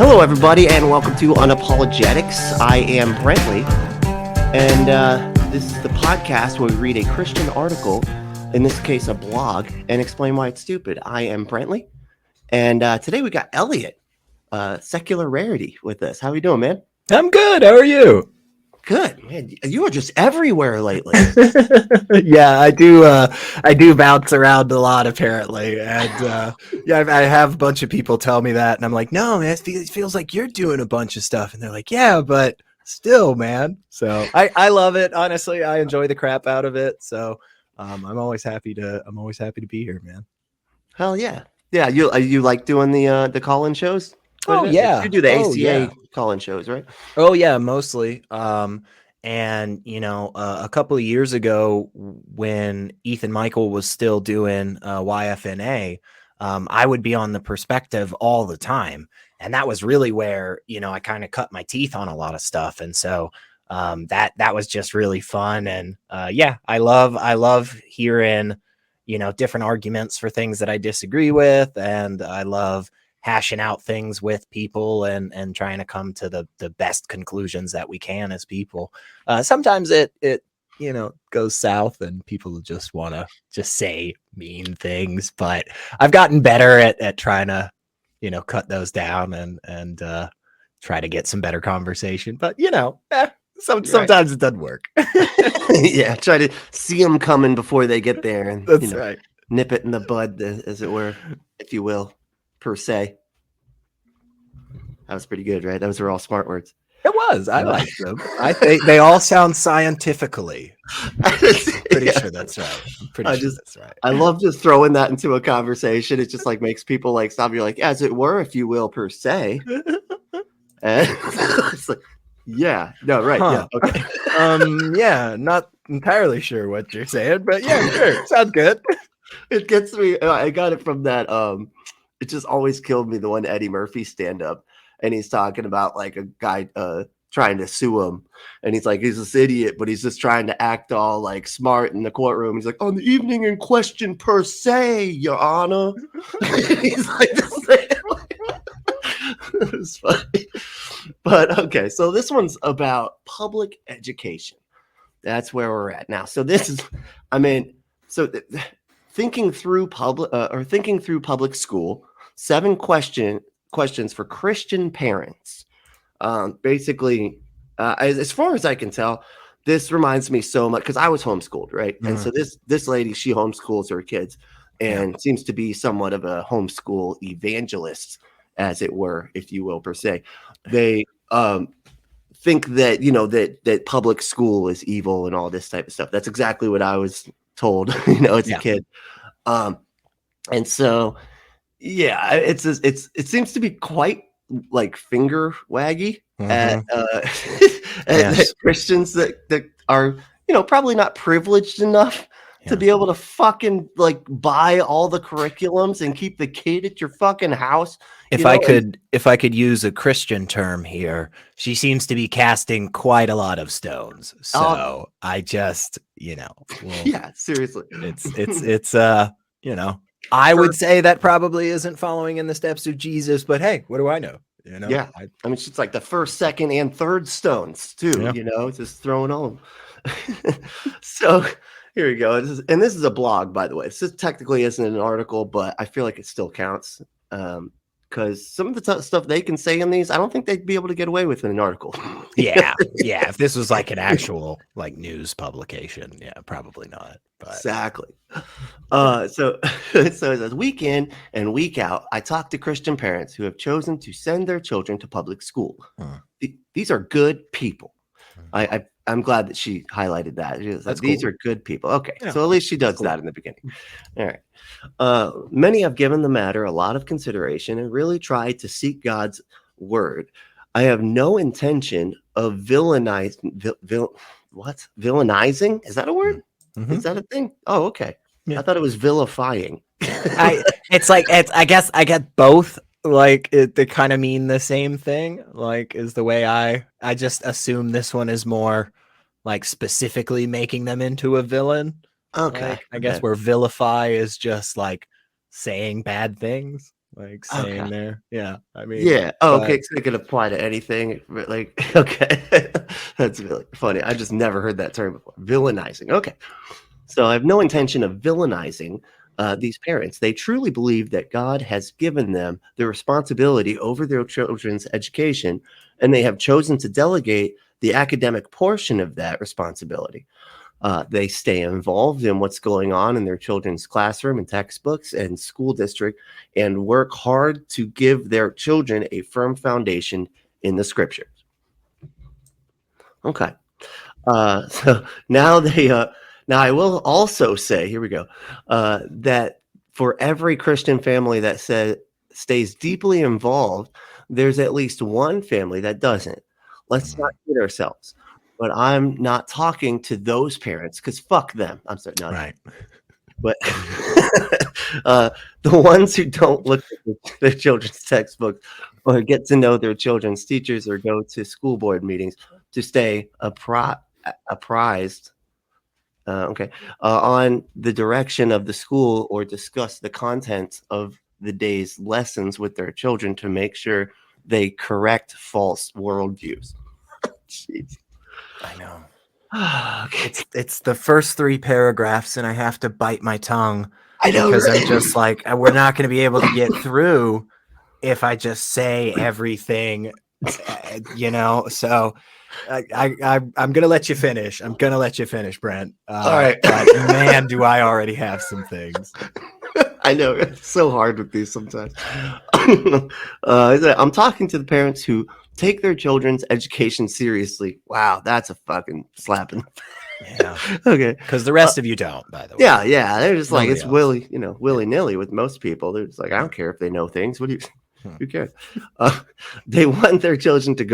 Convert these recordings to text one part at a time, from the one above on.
Hello, everybody, and welcome to Unapologetics. I am Brentley, and this is the podcast where we read a Christian article, in this case a blog, and explain why it's stupid. I am Brentley, and today we got Elliot, Secular Rarity, with us. How are you doing, man? I'm good. How are you? Good, man. You are just everywhere lately. Yeah, I do. I do bounce around a lot, apparently, and I have a bunch of people tell me that, and I'm like, no, man, it feels like you're doing a bunch of stuff, and they're like, yeah, but still, man. So I love it. Honestly, I enjoy the crap out of it. So I'm always happy to be here, man. Hell yeah, yeah. You like doing the call-in shows? Oh yeah, you do the ACA call-in shows, right? Oh yeah, mostly. And a couple of years ago, when Ethan Michael was still doing YFNA, I would be on the perspective all the time, and that was really where I kind of cut my teeth on a lot of stuff, and so that was just really fun. And I love hearing different arguments for things that I disagree with, and I love hashing out things with people and trying to come to the best conclusions that we can as people. Sometimes it goes south and people just want to just say mean things, but I've gotten better at trying to, cut those down and try to get some better conversation. But sometimes it doesn't work. Yeah, try to see them coming before they get there, and That's right. Nip it in the bud, as it were, if you will, per se. That was pretty good, right? Those were all smart words. It was. I like them. I think they all sound scientifically. Pretty sure that's right. That's right. I love just throwing that into a conversation. It just like makes people like stop. You're like, as it were, if you will, per se. And it's like, yeah, no, right, huh. Yeah, okay. Yeah, not entirely sure what you're saying, but yeah, sure, sounds good. It gets me. I got it from that. It just always killed me, the one Eddie Murphy stand up. And he's talking about like a guy trying to sue him. And he's like, he's this idiot, but he's just trying to act all like smart in the courtroom. He's like, on the evening in question per se, Your Honor. He's like, it's funny. But okay, so this one's about public education. That's where we're at now. So this is, thinking through public school, 7 questions for Christian parents. Basically, as far as I can tell, this reminds me so much because I was homeschooled, right? And so this lady, she homeschools her kids and seems to be somewhat of a homeschool evangelist, as it were, if you will, per se. They think that that public school is evil and all this type of stuff. That's exactly what I was told, as a kid. And so. Yeah, it seems to be quite like finger waggy at Christians that are probably not privileged enough to be able to fucking like buy all the curriculums and keep the kid at your fucking house. If I could use a Christian term here, she seems to be casting quite a lot of stones. So I just yeah, seriously, it's I would say that probably isn't following in the steps of Jesus, but hey, what do I know? Yeah. I mean, she's like the first, second, and third stones too, just throwing on them. So here we go. This is a blog, by the way. This technically isn't an article, but I feel like it still counts. Because some of the stuff they can say in these, I don't think they'd be able to get away with in an article. Yeah. If this was like an actual like news publication, yeah, probably not. But. Exactly. So it says, week in and week out, I talk to Christian parents who have chosen to send their children to public school. These are good people. I'm glad that she highlighted that. These are good people. Okay, so at least she does that in the beginning. All right. Many have given the matter a lot of consideration and really tried to seek God's word. I have no intention of villainizing. Villainizing? Is that a word? Mm-hmm. Is that a thing? Oh, okay. Yeah. I thought it was vilifying. I get both. Like they kind of mean the same thing. Like is the way I just assume this one is more like specifically making them into a villain. Okay. I guess where vilify is just like saying bad things. like Okay. saying there. Yeah, I mean, Yeah. Oh, but okay. So it could apply to anything. But like, okay. That's really funny. I just never heard that term before. Villainizing. Okay. So I have no intention of villainizing these parents. They truly believe that God has given them the responsibility over their children's education, and they have chosen to delegate the academic portion of that responsibility. They stay involved in what's going on in their children's classroom and textbooks and school district and work hard to give their children a firm foundation in the scriptures. Okay. So now I will also say, here we go, that for every Christian family that stays deeply involved, there's at least one family that doesn't. Let's not kid ourselves. But I'm not talking to those parents because fuck them. I'm sorry, not right. but the ones who don't look at their children's textbooks or get to know their children's teachers or go to school board meetings to stay apprised on the direction of the school or discuss the content of the day's lessons with their children to make sure they correct false worldviews. Jeez. I know. Okay. It's the first 3 paragraphs, and I have to bite my tongue I know, because right? I'm just like, we're not going to be able to get through if I just say everything, you know. So I'm gonna let you finish. I'm gonna let you finish, Brent. All right. But man, do I already have some things. I know it's so hard with these sometimes. I'm talking to the parents who take their children's education seriously. Wow, that's a fucking slap in the Yeah, okay. because the rest of you don't, by the way. Yeah. They're just like Nobody it's else. willy nilly with most people. They're just like, I don't care if they know things. What do you? Hmm. Who cares? They want their children to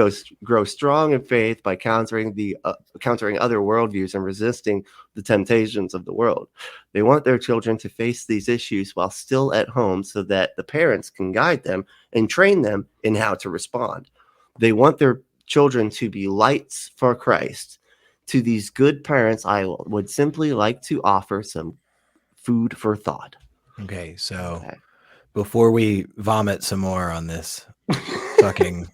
grow strong in faith by countering other worldviews and resisting the temptations of the world. They want their children to face these issues while still at home, so that the parents can guide them and train them in how to respond. They want their children to be lights for Christ. To these good parents, I would simply like to offer some food for thought. Okay, so Okay. before we vomit some more on this fucking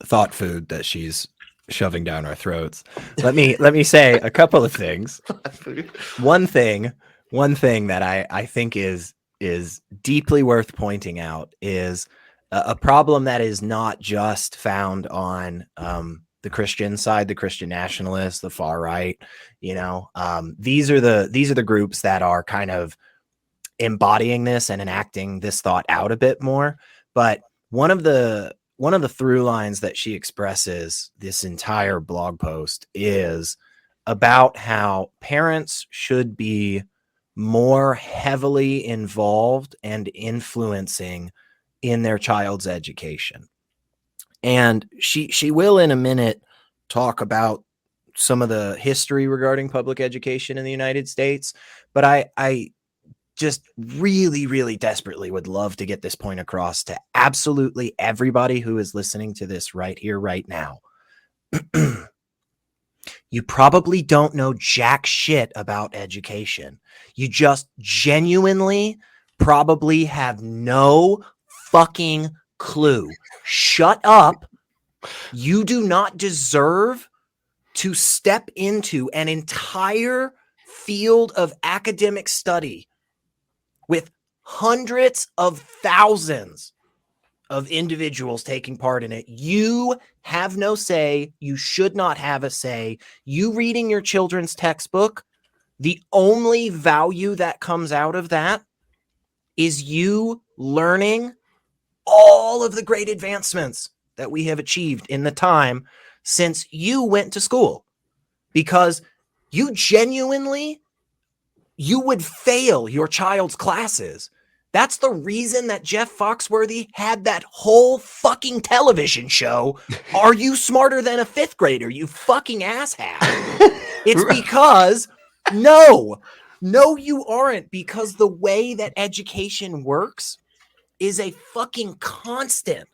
thought food that she's shoving down our throats, let me say a couple of things. One thing that I think is deeply worth pointing out is a problem that is not just found on the Christian side, the Christian nationalists, the far right. You know, these are the groups that are kind of embodying this and enacting this thought out a bit more. But one of the through lines that she expresses this entire blog post is about how parents should be more heavily involved and influencing in their child's education. And she will in a minute talk about some of the history regarding public education in the United States, but I just really, really desperately would love to get this point across to absolutely everybody who is listening to this right here, right now. You probably don't know jack shit about education. You just genuinely probably have no fucking clue. Shut up. You do not deserve to step into an entire field of academic study with hundreds of thousands of individuals taking part in it. You have no say. You should not have a say. You reading your children's textbook, the only value that comes out of that is you learning all of the great advancements that we have achieved in the time since you went to school. Because you genuinely, you would fail your child's classes. That's the reason that Jeff Foxworthy had that whole fucking television show. Are you smarter than a fifth grader, you fucking asshat? It's because, no, you aren't. Because the way that education works is a fucking constant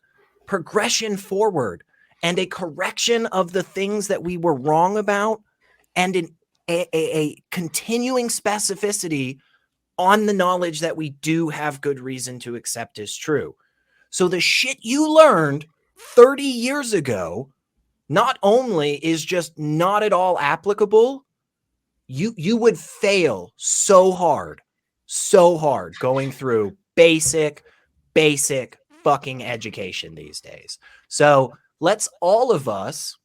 progression forward and a correction of the things that we were wrong about, and a continuing specificity on the knowledge that we do have good reason to accept as true. So the shit you learned 30 years ago not only is just not at all applicable, you would fail so hard going through basic fucking education these days. So let's all of us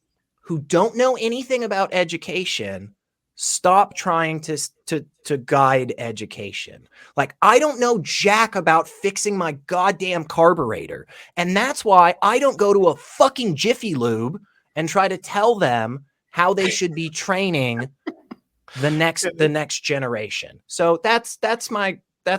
who don't know anything about education stop trying to guide education. Like, I don't know jack about fixing my goddamn carburetor, and that's why I don't go to a fucking Jiffy Lube and try to tell them how they should be training the next generation. So that's my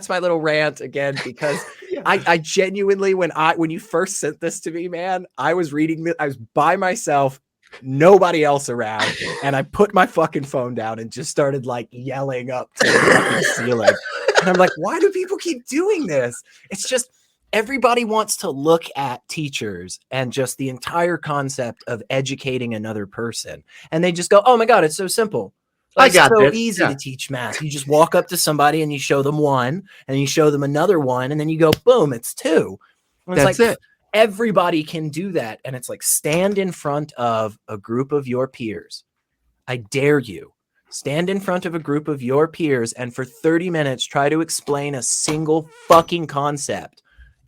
little rant again, because Yeah. I genuinely, when you first sent this to me, man, I was reading I was by myself, nobody else around, and I put my fucking phone down and just started like yelling up to the fucking ceiling. And I'm like, why do people keep doing this? It's just everybody wants to look at teachers and just the entire concept of educating another person, and they just go, oh my God, it's so simple. I Like, got so this. easy Yeah. to teach math. You just walk up to somebody and you show them one, and you show them another one, and then you go, boom, it's two. And it's That's like, it. everybody can do that. And it's like, stand in front of a group of your peers. I dare you. Stand in front of a group of your peers and for 30 minutes try to explain a single fucking concept.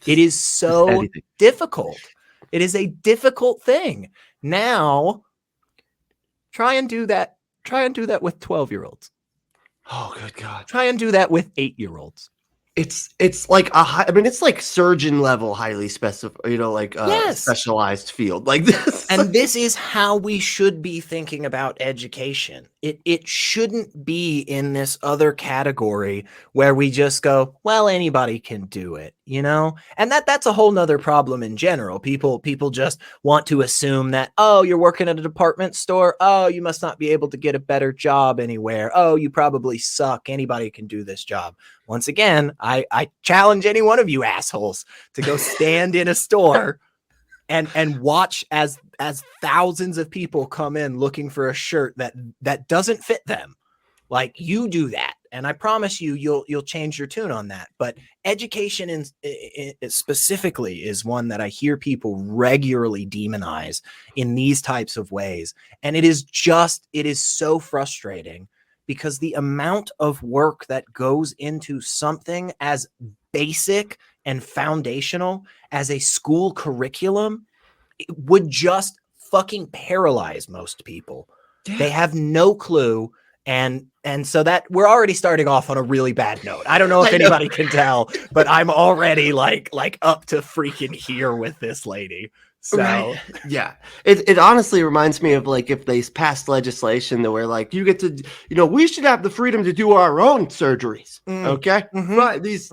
It is so Anything. difficult. It is a difficult thing. Now, try and do that with 12-year-olds. Oh, good God. Try and do that with 8-year-olds. It's like it's like surgeon level, highly specific, like Yes. specialized field like this. And this is how we should be thinking about education. It shouldn't be in this other category where we just go, well, anybody can do it, And that's a whole nother problem in general. People just want to assume that, oh, you're working at a department store. Oh, you must not be able to get a better job anywhere. Oh, you probably suck. Anybody can do this job. Once again, I challenge any one of you assholes to go stand in a store and watch as thousands of people come in looking for a shirt that doesn't fit them. Like, you do that, and I promise you'll change your tune on that. But education in specifically is one that I hear people regularly demonize in these types of ways, and it is so frustrating, because the amount of work that goes into something as basic and foundational as a school curriculum would just fucking paralyze most people. Yeah. They have no clue. And so that we're already starting off on a really bad note. I don't know if anybody can tell, but I'm already like up to freaking here with this lady. So right. Yeah, it honestly reminds me of like if they passed legislation that where like you get to, we should have the freedom to do our own surgeries. Okay, right? These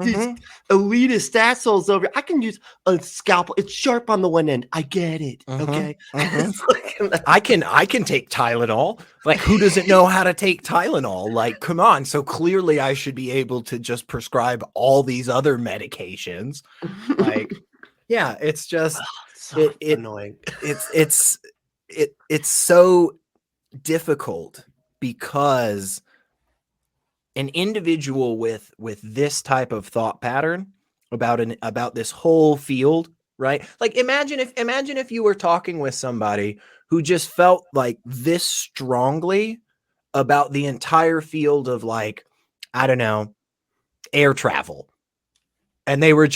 elitist assholes over. I can use a scalpel. It's sharp on the one end. I get it. Okay, I can take Tylenol. Like, who doesn't know how to take Tylenol? Like, come on. So clearly, I should be able to just prescribe all these other medications. Like, yeah, it's just. So annoying. It's so difficult, because an individual with this type of thought pattern about this whole field, right? Like, imagine if you were talking with somebody who just felt like this strongly about the entire field of, like, I don't know, air travel. And they were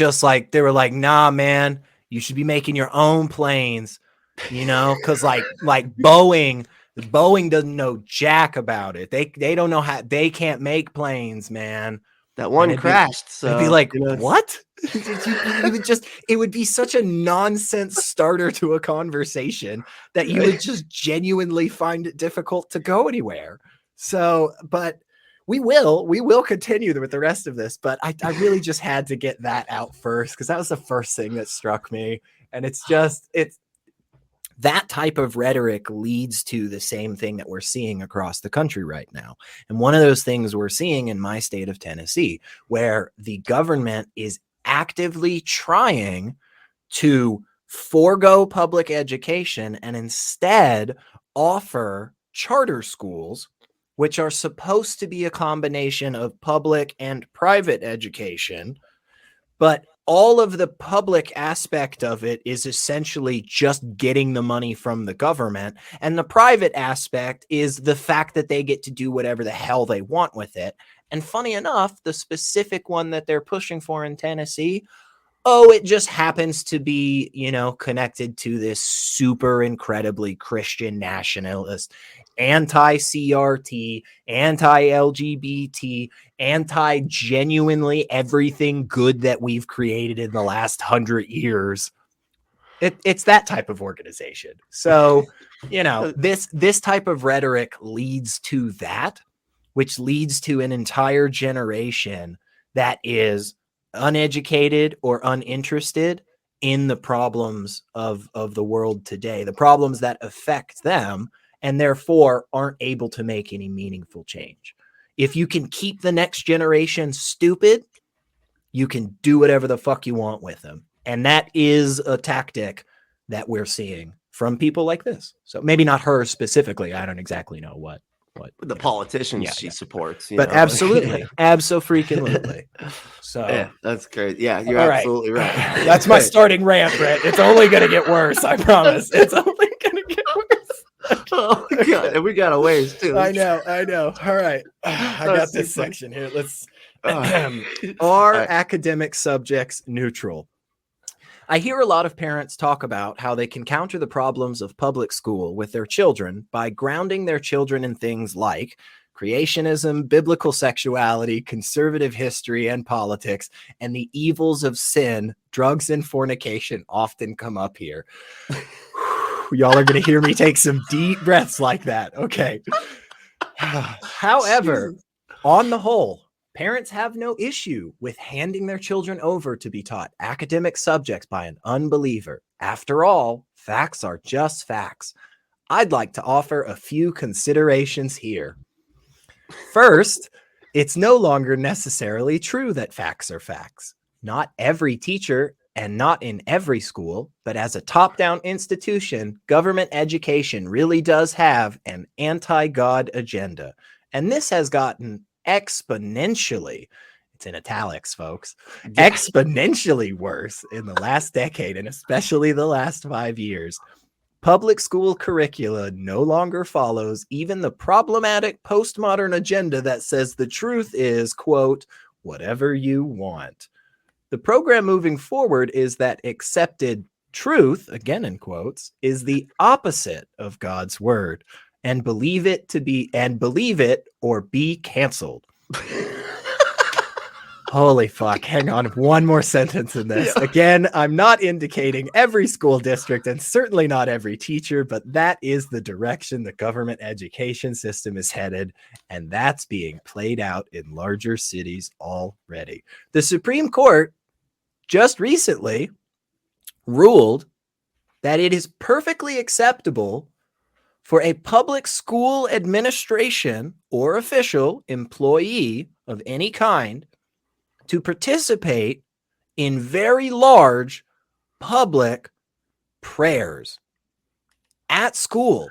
like, nah, man, you should be making your own planes, because like Boeing doesn't know jack about it. They don't know how, they can't make planes, man. That one crashed. So it'd be like, what? It would be such a nonsense starter to a conversation that you would just genuinely find it difficult to go anywhere. So, but we will continue with the rest of this, but I really just had to get that out first, because that was the first thing that struck me. And it's that type of rhetoric leads to the same thing that we're seeing across the country right now. And one of those things we're seeing in my state of Tennessee, where the government is actively trying to forego public education and instead offer charter schools, which are supposed to be a combination of public and private education, but all of the public aspect of it is essentially just getting the money from the government. And the private aspect is the fact that they get to do whatever the hell they want with it. And funny enough, the specific one that they're pushing for in Tennessee, it just happens to be, connected to this super incredibly Christian nationalist, anti-CRT, anti-LGBT, anti-genuinely everything good that we've created in the last 100 years. It's that type of organization. So, this type of rhetoric leads to that, which leads to an entire generation that is uneducated or uninterested in the problems of the world today, the problems that affect them, and therefore aren't able to make any meaningful change. If you can keep the next generation stupid, you can do whatever the fuck you want with them. And that is a tactic that we're seeing from people like this. So maybe not her specifically. I don't exactly know what the politicians she supports, but absolutely, abso-freaking-lutely. So yeah, that's great. Yeah, you're absolutely right. That's my starting rant, Brett. It's only gonna get worse. I promise. It's only gonna get worse. Oh God, and we got a ways too. I know. All right, I got this section here. Let's. Are academic subjects neutral? I hear a lot of parents talk about how they can counter the problems of public school with their children by grounding their children in things like creationism, biblical sexuality, conservative history and politics, and the evils of sin. Drugs and fornication often come up here. Y'all are going to hear me take some deep breaths like that. Okay. However, on the whole, parents have no issue with handing their children over to be taught academic subjects by an unbeliever. After all, facts are just facts. I'd like to offer a few considerations here. First, it's no longer necessarily true that facts are facts. Not every teacher and not in every school, but as a top-down institution, government education really does have an anti-God agenda. And this has gotten exponentially, it's in italics, folks, exponentially worse in the last decade, and especially the last 5 years. Public school curricula no longer follows even the problematic postmodern agenda that says the truth is, quote, whatever you want. The program moving forward is that accepted truth, again in quotes, is the opposite of God's word. And believe it or be canceled. Holy fuck. Hang on. One more sentence in this. Yeah. Again, I'm not indicating every school district and certainly not every teacher, but that is the direction the government education system is headed. And that's being played out in larger cities already. The Supreme Court just recently ruled that it is perfectly acceptable for a public school administration or official employee of any kind to participate in very large public prayers at school.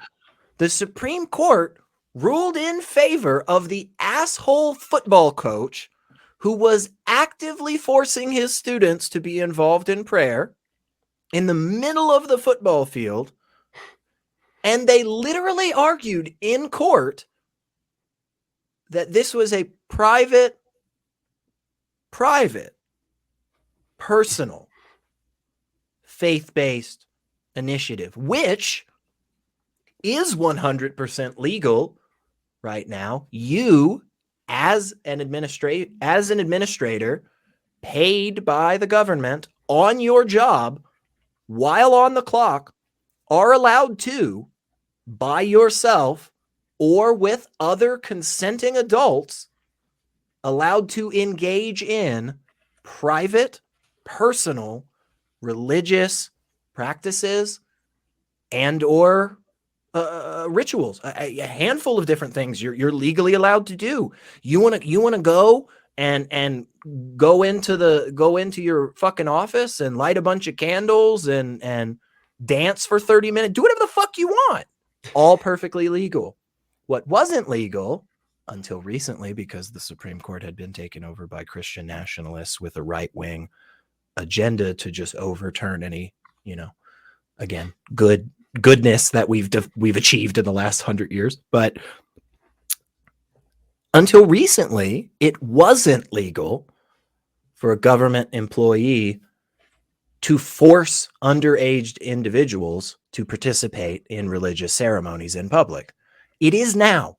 The Supreme Court ruled in favor of the asshole football coach who was actively forcing his students to be involved in prayer in the middle of the football field. And they literally argued in court that this was a private, personal, faith-based initiative, which is 100% legal right now. You, as an administrator paid by the government on your job while on the clock, are allowed to, by yourself or with other consenting adults, allowed to engage in private, personal, religious practices and or rituals. A handful of different things you're legally allowed to do. You want to go and go into your fucking office and light a bunch of candles and dance for 30 minutes, do whatever the fuck you want. All perfectly legal. What wasn't legal until recently, because the Supreme Court had been taken over by Christian nationalists with a right wing agenda to just overturn any, again, goodness that we've achieved in the last 100 years. But until recently, it wasn't legal for a government employee to force underage individuals to participate in religious ceremonies in public. It is now.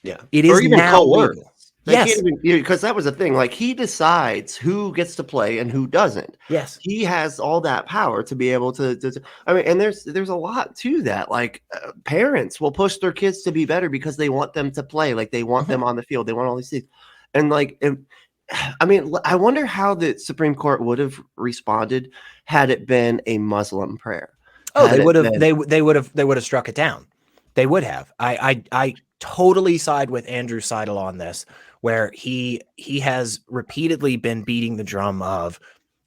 Yeah. It is now legal. Yes. Because that was the thing. Like, he decides who gets to play and who doesn't. Yes. He has all that power to be able to I mean, and there's a lot to that. Like, parents will push their kids to be better because they want them to play. Like, they want them on the field. They want all these things. And like, I mean, I wonder how the Supreme Court would have responded had it been a Muslim prayer. Oh, they would have. They would have struck it down. They would have. I totally side with Andrew Seidel on this, where he has repeatedly been beating the drum of,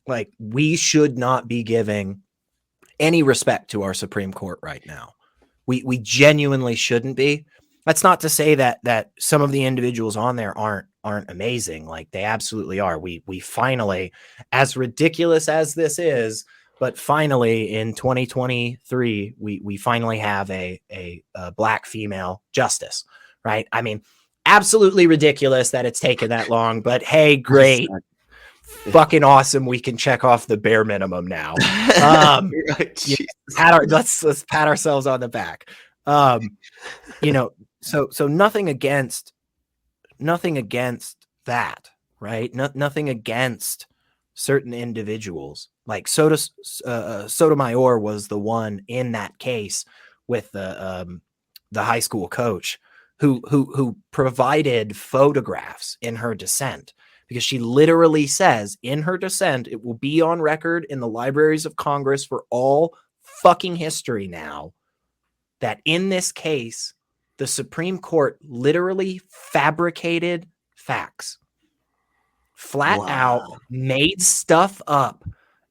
like, we should not be giving any respect to our Supreme Court right now. We genuinely shouldn't be. That's not to say that some of the individuals on there aren't amazing. Like, they absolutely are. We finally, as ridiculous as this is, but finally in 2023, we finally have a black female justice, right? I mean, absolutely ridiculous that it's taken that long, but hey, great. Fucking awesome. We can check off the bare minimum now. Let's pat ourselves on the back. So nothing against that, right? Nothing against certain individuals. Like Sotomayor was the one in that case with the high school coach who provided photographs in her dissent, because she literally says in her dissent, it will be on record in the libraries of Congress for all fucking history now, that in this case, the Supreme Court literally fabricated facts, flat out made stuff up,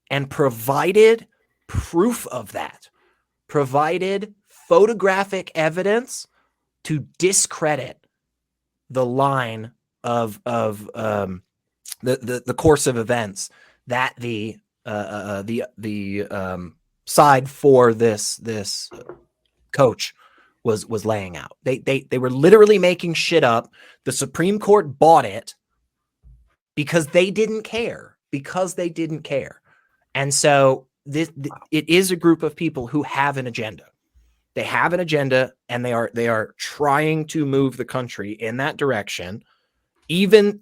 and provided proof of that, provided photographic evidence to discredit the line of the course of events that the side for this coach was laying out. They were literally making shit up. The Supreme Court bought it because they didn't care. And so it is a group of people who have an agenda. They have an agenda, and they are trying to move the country in that direction. Even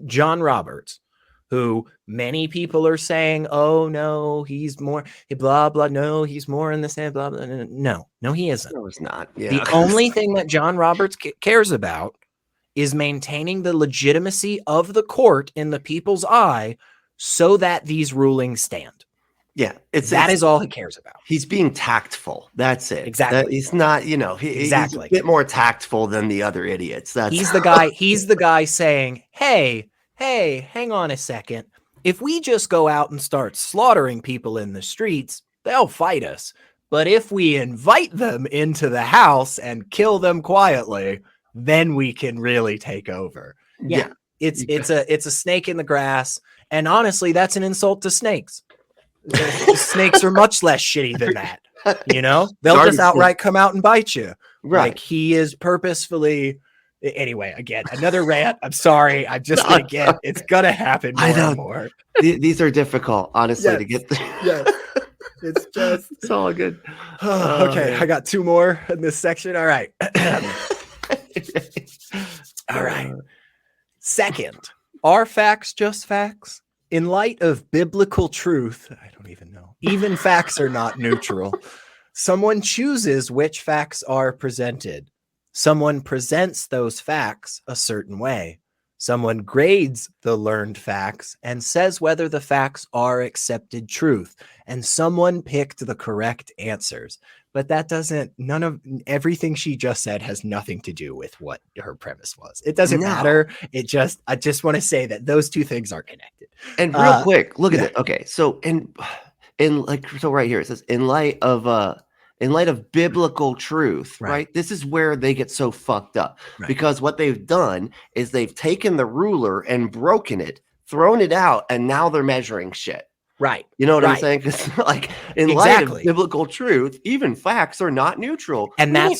John Roberts, who many people are saying, oh no, he's more blah blah. No, he's more in this blah blah. No, he isn't. No, it's not. Yeah. The only thing that John Roberts cares about is maintaining the legitimacy of the court in the people's eye, so that these rulings stand. Yeah, that is all he cares about. He's being tactful. That's it. Exactly. He's not, he's a bit more tactful than the other idiots. He's the guy saying, hey, hang on a second. If we just go out and start slaughtering people in the streets, they'll fight us. But if we invite them into the house and kill them quietly, then we can really take over. Yeah. It's a snake in the grass. And honestly, that's an insult to snakes. Snakes are much less shitty than that. They'll just outright come out and bite you. Right. Like, he is purposefully. Anyway, again, another rant. I'm sorry. I'm just gonna it's gonna happen more and more. These are difficult, honestly, to get through. Yes. It's all good. Okay, I got two more in this section. All right. All right. Second, are facts just facts? In light of biblical truth, I don't even know. Even facts are not neutral. Someone chooses which facts are presented. Someone presents those facts a certain way. Someone grades the learned facts and says whether the facts are accepted truth. And someone picked the correct answers. But that everything she just said has nothing to do with what her premise was. It doesn't matter. I just want to say that those two things are connected. And real quick, look at it. Okay. So right here, it says, in light of biblical truth, right? This is where they get so fucked up, because what they've done is they've taken the ruler and broken it, thrown it out, and now they're measuring shit. Right. You know what I'm Right. saying? Because like in light of Exactly. biblical truth, even facts are not neutral. And We need-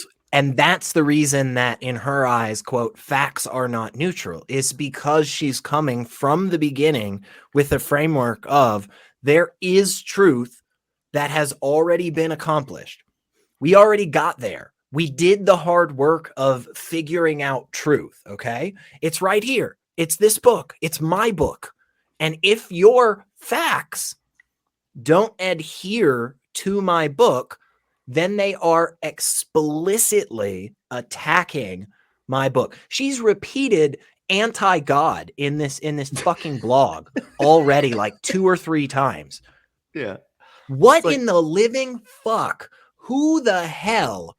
that's the reason that in her eyes, quote, facts are not neutral, is because she's coming from the beginning with the framework of there is truth that has already been accomplished. We already got there. We did the hard work of figuring out truth. Okay. It's right here. It's this book. It's my book. And if your facts don't adhere to my book, then they are explicitly attacking my book. She's repeated anti-God in this fucking blog already like 2 or 3 times. yeah. What like- in the living fuck? Who the hell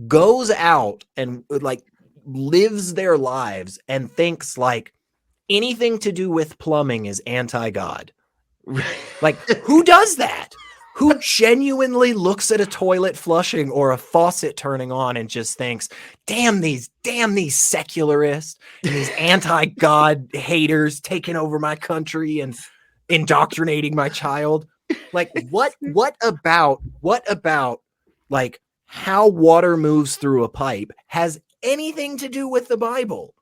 goes out and like lives their lives and thinks like anything to do with plumbing is anti-God? Like, who does that? Who genuinely looks at a toilet flushing or a faucet turning on and just thinks, damn these secularists and these anti-God haters taking over my country and indoctrinating my child? Like, what about like how water moves through a pipe has anything to do with the Bible?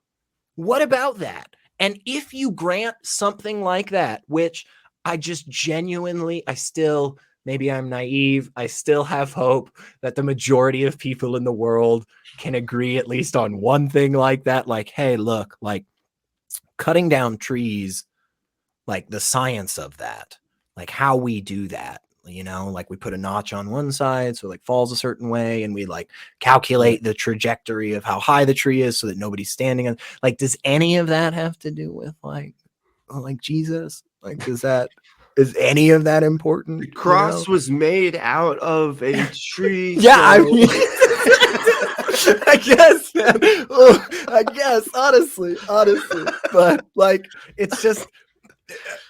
What about that? And if you grant something like that, which I just genuinely, maybe I'm naive, I still have hope that the majority of people in the world can agree at least on one thing like that. Like, hey, look, like cutting down trees, like the science of that, like how we do that, like we put a notch on one side so it like falls a certain way, and we like calculate the trajectory of how high the tree is so that nobody's standing on. Like, does any of that have to do with like Jesus? Like, is any of that important? The cross was made out of a tree. Yeah, so... I mean, I guess, man. Oh, I guess, honestly, but like, it's just,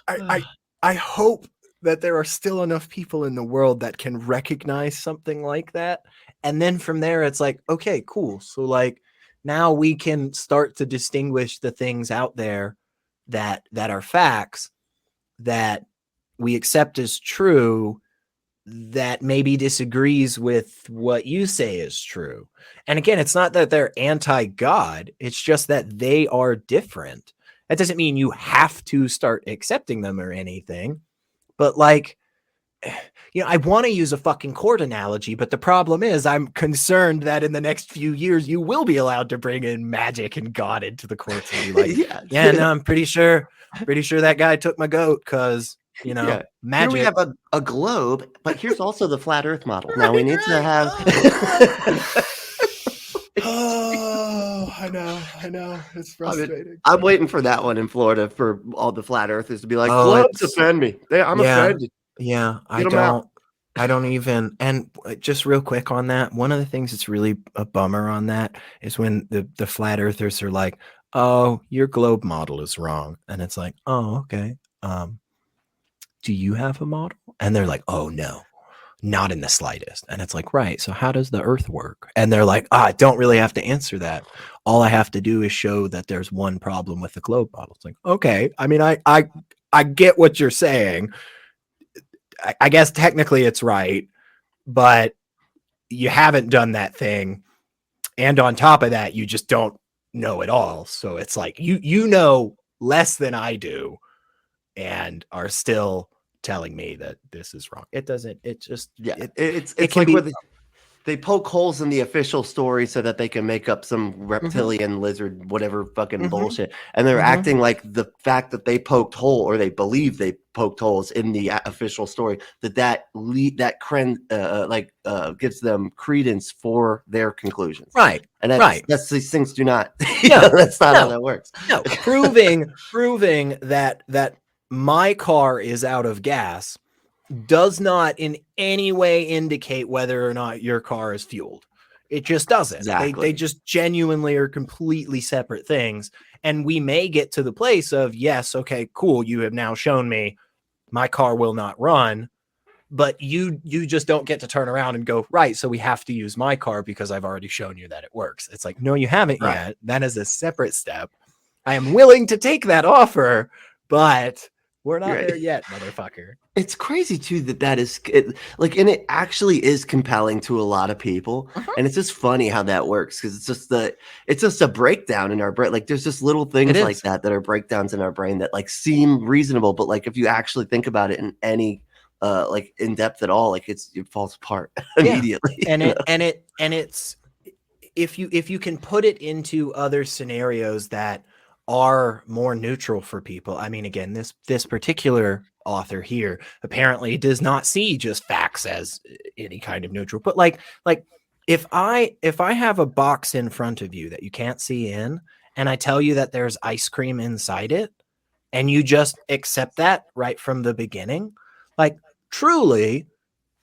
I hope that there are still enough people in the world that can recognize something like that, and then from there, it's like, okay, cool. So like, now we can start to distinguish the things out there that are facts that we accept as true, that maybe disagrees with what you say is true. And again, it's not that they're anti-God, it's just that they are different. That doesn't mean you have to start accepting them or anything, but like, I want to use a fucking court analogy, but the problem is I'm concerned that in the next few years you will be allowed to bring in magic and God into the courts and be like, no, I'm pretty sure that guy took my goat because magic. Here we have a globe, but here's also the flat earth model. Now we need to have Oh, I know. It's frustrating. I'm waiting for that one in Florida for all the flat earthers to be like, globes offend me. I'm offended. Yeah, I don't even. And just real quick on that, one of the things that's really a bummer on that is when the flat earthers are like, oh, your globe model is wrong. And it's like, oh, okay. Do you have a model? And they're like, oh, no, not in the slightest. And it's like, right. So how does the earth work? And they're like, I don't really have to answer that. All I have to do is show that there's one problem with the globe model. It's like, okay. I mean, I get what you're saying. I guess technically it's right, but you haven't done that thing. And on top of that, you just don't know it all. So it's like, you know less than I do and are still telling me that this is wrong. It doesn't, it just, it's like where they poke holes in the official story so that they can make up some reptilian lizard, whatever fucking bullshit. And they're acting like the fact that they poked hole, or they believe they poked holes in the official story, gives them credence for their conclusions. Right. And that's these things do not, No, that's not how that works. No, proving that my car is out of gas does not in any way indicate whether or not your car is fueled. It just doesn't. Exactly. They just genuinely are completely separate things. And we may get to the place of, yes, okay, cool, you have now shown me my car will not run, but you just don't get to turn around and go, right, so we have to use my car because I've already shown you that it works. It's like, no, you haven't yet. That is a separate step. I am willing to take that offer, but We're not Right. there yet, motherfucker. It's crazy too that is it, like, and it actually is compelling to a lot of people, and it's just funny how that works because it's just a breakdown in our brain. Like, there's just little It things like is. that are breakdowns in our brain that like seem reasonable, but like if you actually think about it in any like in depth at all, like it falls apart immediately. And You it's if you can put it into other scenarios that are more neutral for people. I mean, again, this particular author here apparently does not see just facts as any kind of neutral, but like if I have a box in front of you that you can't see in, and I tell you that there's ice cream inside it, and you just accept that right from the beginning, like, truly,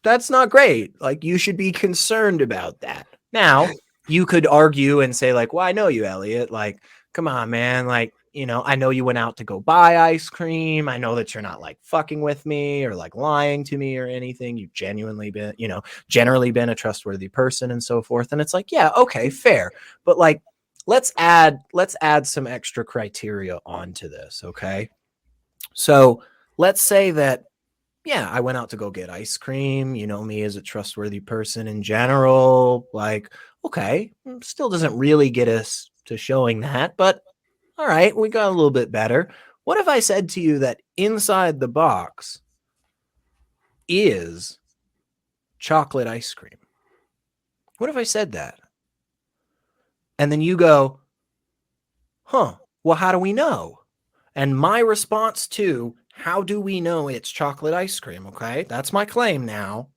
that's not great. Like, you should be concerned about that. Now, you could argue and say, like, well, I know you, Elliot. Like, come on, man. Like, I know you went out to go buy ice cream. I know that you're not like fucking with me or like lying to me or anything. You've genuinely been, generally been a trustworthy person and so forth. And it's like, yeah, okay, fair. But like, let's add some extra criteria onto this. Okay. So let's say that, yeah, I went out to go get ice cream. You know me as a trustworthy person in general. Like, okay, still doesn't really get us to showing that, but all right, we got a little bit better. What if I said to you that inside the box is chocolate ice cream? What if I said that? And then you go, huh, well, how do we know? And my response to how do we know it's chocolate ice cream? Okay, that's my claim now.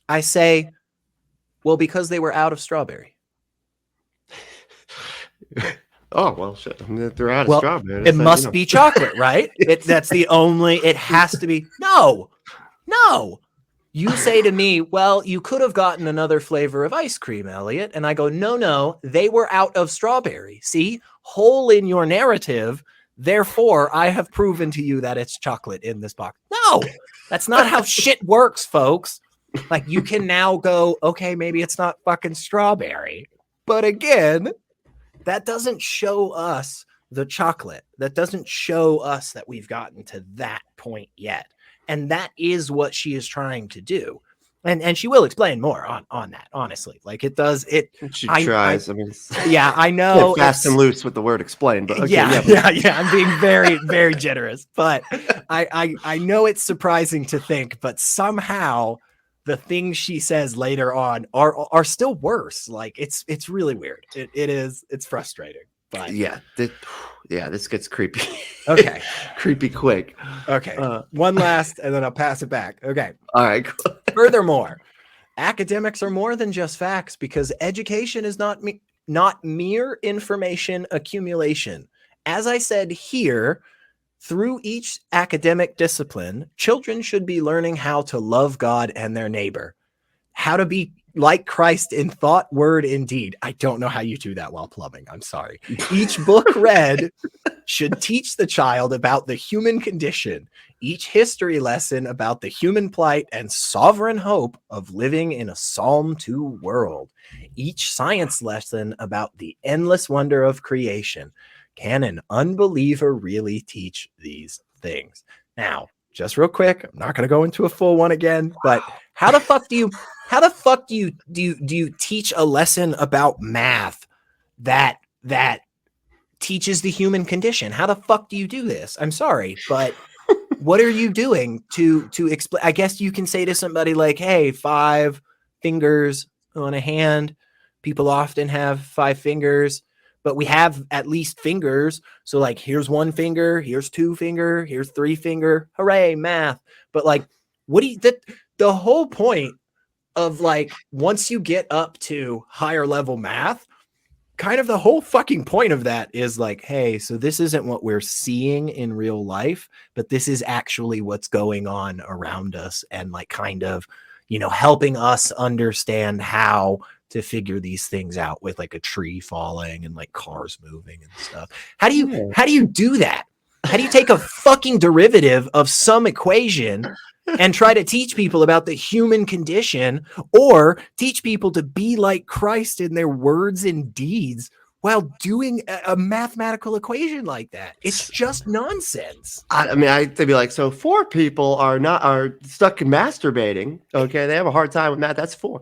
I say, well, because they were out of strawberry. Oh, well, shit. I mean, they're out of Well, strawberry. it must be chocolate, right? That's the only, it has to be. No. You say to me, well, you could have gotten another flavor of ice cream, Elliot. And I go, no, they were out of strawberry. See, hole in your narrative. Therefore, I have proven to you that it's chocolate in this box. No, that's not how shit works, folks. Like, you can now go, okay, maybe it's not fucking strawberry. But again, that doesn't show us the chocolate. That doesn't show us that we've gotten to that point yet. And that is what she is trying to do. And she will explain more on that, honestly. Like, it does it. She tries. I mean, yeah, I know. Fast and loose with the word explain, but okay, yeah. I'm being very, very generous, but I know it's surprising to think, but somehow the things she says later on are still worse. Like, it's really weird. It's frustrating. But this gets creepy. Okay. Creepy quick. Okay. One last, and then I'll pass it back. Okay. All right. Cool. Furthermore, academics are more than just facts, because education is not mere information accumulation. As I said here, through each academic discipline, children should be learning how to love God and their neighbor, how to be like Christ in thought, word, and deed. I don't know how you do that while plumbing. I'm sorry. Each book read should teach the child about the human condition, each history lesson about the human plight and sovereign hope of living in a Psalm 2 world, each science lesson about the endless wonder of creation. Can an unbeliever really teach these things? Now, just real quick, I'm not going to go into a full one again, but how the fuck do you teach a lesson about math that teaches the human condition? How the fuck do you do this? I'm sorry, but what are you doing to explain? I guess you can say to somebody like, hey, 5 fingers on a hand. People often have 5 fingers, but we have at least fingers. So like, here's 1 finger, here's 2 finger, here's 3 finger. Hooray, math. But like, the whole point of, like, once you get up to higher level math, kind of the whole fucking point of that is like, hey, so this isn't what we're seeing in real life, but this is actually what's going on around us, and like kind of, helping us understand how to figure these things out with like a tree falling and like cars moving and stuff. How do you do that? How do you take a fucking derivative of some equation and try to teach people about the human condition, or teach people to be like Christ in their words and deeds while doing a mathematical equation like that. It's just nonsense. I mean, they'd be like, so 4 people are stuck in masturbating. Okay, they have a hard time with that. That's 4.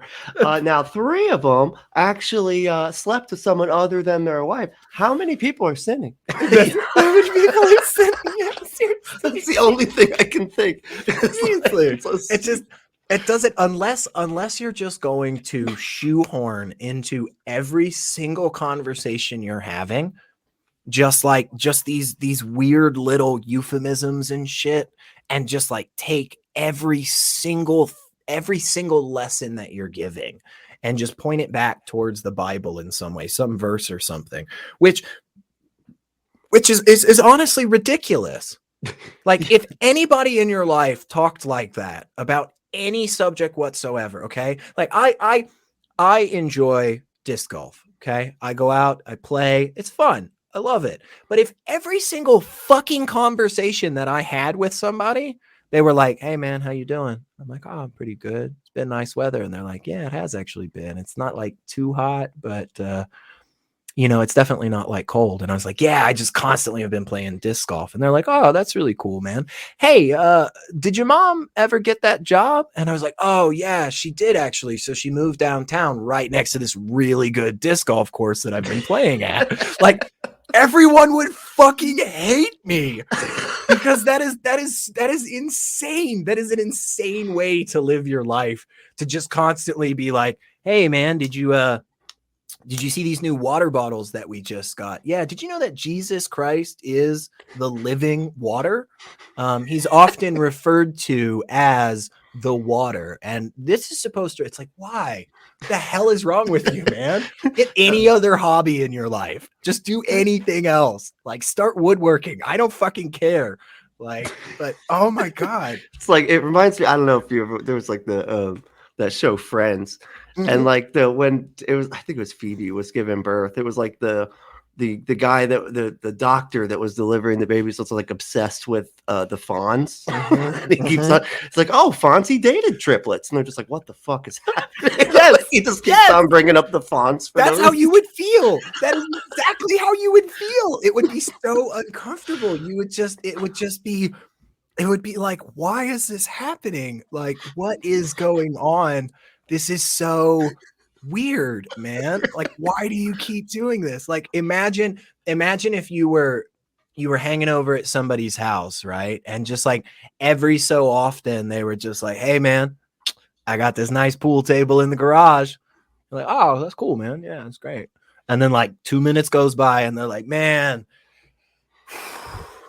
Now 3 of them actually slept with someone other than their wife. How many people are sinning? How many people are sinning? Yeah, seriously. That's the only thing I can think. It doesn't unless you're just going to shoehorn into every single conversation you're having just these weird little euphemisms and shit, and just like take every single lesson that you're giving and just point it back towards the Bible in some way, some verse or something, which is honestly ridiculous. Like, if anybody in your life talked like that about any subject whatsoever, okay? Like, I enjoy disc golf, okay? I go out, I play, it's fun. I love it. But if every single fucking conversation that I had with somebody, they were like, "Hey man, how you doing?" I'm like, "Oh, I'm pretty good. It's been nice weather." And they're like, "Yeah, it has actually been. It's not like too hot, but it's definitely not like cold." And I was like, "Yeah, I just constantly have been playing disc golf." And they're like, "Oh, that's really cool, man. Hey, did your mom ever get that job?" And I was like, "Oh yeah, she did actually. So she moved downtown right next to this really good disc golf course that I've been playing at." Like, everyone would fucking hate me because that is insane. That is an insane way to live your life, to just constantly be like, "Hey man, did you see these new water bottles that we just got? Yeah. Did you know that Jesus Christ is the living water? He's often referred to as the water. And this is supposed to," it's like, why? What the hell is wrong with you, man? Get any other hobby in your life. Just do anything else. Like, start woodworking. I don't fucking care. Like, but oh my God. It's like, it reminds me, I don't know if you ever, there was like that show Friends. Mhm. And like when it was, I think it was Phoebe was giving birth. It was like the guy that the doctor that was delivering the baby was also like obsessed with the Fonz. And he keeps on, it's like, "Oh, Fonzie dated triplets," and they're just like, "What the fuck is happening?" Yes, Like, he just keeps on bringing up the Fonz. That's how you would feel. That is exactly how you would feel. It would be so uncomfortable. It would be like, why is this happening? Like, what is going on? This is so weird, man. Like, why do you keep doing this? Like, imagine if you were hanging over at somebody's house, right? And just like every so often they were just like, "Hey man, I got this nice pool table in the garage." You're like, "Oh, that's cool, man. Yeah, that's great." And then like 2 minutes goes by and they're like, "Man,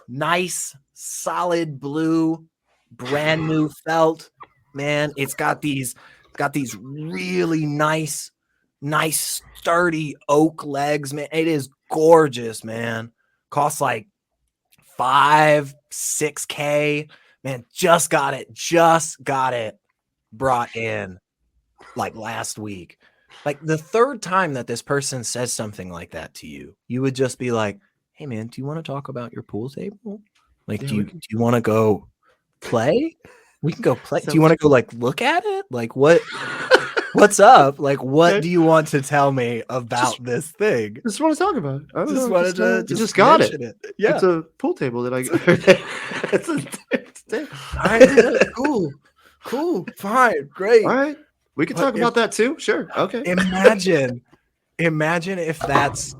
nice, solid blue, brand new felt, man. It's got these really nice, sturdy oak legs, man. It is gorgeous, man. Costs like 5-6K, man. Just got it brought in like last week." Like, the third time that this person says something like that to you, you would just be like, "Hey man, do you want to talk about your pool table? Like, Yeah, do you want to go play? We can go play. So do you want to go like look at it? Like, what's up? Like, what do you want to tell me about this thing?" Just want to talk about it. I don't Just know, wanted to you just got it. mention it. Yeah. It's a pool table that I it's All right, yeah, cool, fine, great. all right. We can But talk about that too. Sure. Okay. Imagine if that's